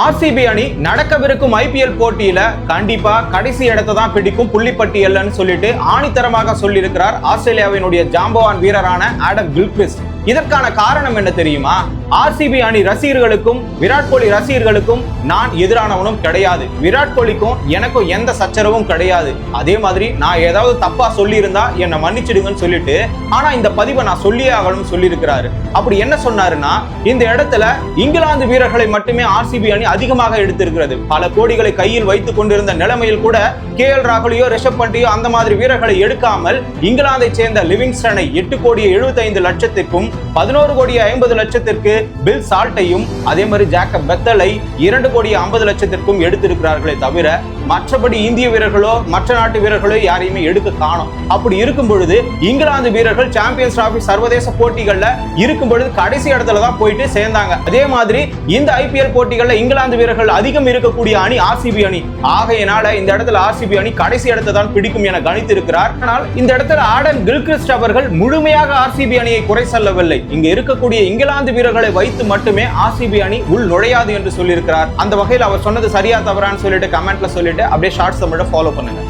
RCB அணி நடக்கவிருக்கும் IPL போட்டியில கண்டிப்பா கடைசி இடத்தை தான் பிடிக்கும் புள்ளிப்பட்டியல்னு சொல்லிட்டு ஆணித்தரமாக சொல்லியிருக்கிறார் ஆஸ்திரேலியாவினுடைய ஜாம்பவான் வீரரான ஆடம் கில்கிறிஸ்ட். இதற்கான காரணம் என்ன தெரியுமா? ஆர்சிபி அணி ரசிகர்களுக்கும் விராட் கோலி ரசிகர்களுக்கும் நான் எதிரானவனும் கிடையாது. விராட் கோலிக்கும் எனக்கும் எந்த சச்சரவும் கிடையாது. அதே மாதிரி நான் ஏதாவது தப்பா சொல்லி இருந்தா என்னை மன்னிச்சிடுங்கன்னு சொல்லிட்டு ஆனா இந்த பதிவை நான் சொல்லியே ஆகணும்னு சொல்லியிருக்கிறாரு. அப்படி என்ன சொன்னாருன்னா, இந்த இடத்துல இங்கிலாந்து வீரர்களை மட்டுமே ஆர்சிபி அணி அதிகமாக எடுத்திருக்கிறது. பல கோடிகளை கையில் வைத்துக் கொண்டிருந்த நிலைமையில் கூட KL ராகுலியோ ரிஷப் பண்டையோ அந்த மாதிரி வீரர்களை எடுக்காமல் இங்கிலாந்தை சேர்ந்த லிவிங்ஸ்டனை 8,75,00,000க்கும் 11,50,00,000க்கு பில் சால்ட்டையும் அதே மாதிரி ஜேக்கப் பெத்தலை 2,50,00,000க்கும் எடுத்திருக்கிறார்களே தவிர மற்றபடி இந்திய வீரர்களோ மற்ற நாட்டு வீரர்களோ யாரையுமே எடுக்க காணோம். அப்படி இருக்கும் பொழுது இங்கிலாந்து வீரர்கள் சாம்பியன்ஸ் டிராபி சர்வதேச போட்டிகள்ல இருக்கும் பொழுது கடைசி இடத்துல தான் போயிட்டு சேர்ந்தாங்க. அதே மாதிரி இந்த ஐபிஎல் போட்டிகள்ல இங்கிலாந்து வீரர்கள் அதிகம் இருக்கக்கூடிய அணி ஆர்சிபி அணி. ஆகையினால இந்த இடத்துல ஆர்சிபி அணி கடைசி இடத்தை தான் பிடிக்கும் என கணித்திருக்கிறார். ஆனால் இந்த இடத்துல ஆடம் கில்கிறிஸ்ட் அவர்கள் முழுமையாக ஆர்சிபி அணியை குறை சொல்லவில்லை. இங்க இருக்கக்கூடிய இங்கிலாந்து வீரர்களை வைத்து மட்டுமே ஆர்சிபி அணி உள் நுழையாது என்று சொல்லியிருக்கிறார். அந்த வகையில் அவர் சொன்னது சரியா தவறான்னு சொல்லிட்டு கமெண்ட்ல சொல்லிட்டு அப்படியே ஷார்ட்ஸ் தமிழை ஃபாலோ பண்ணுங்க.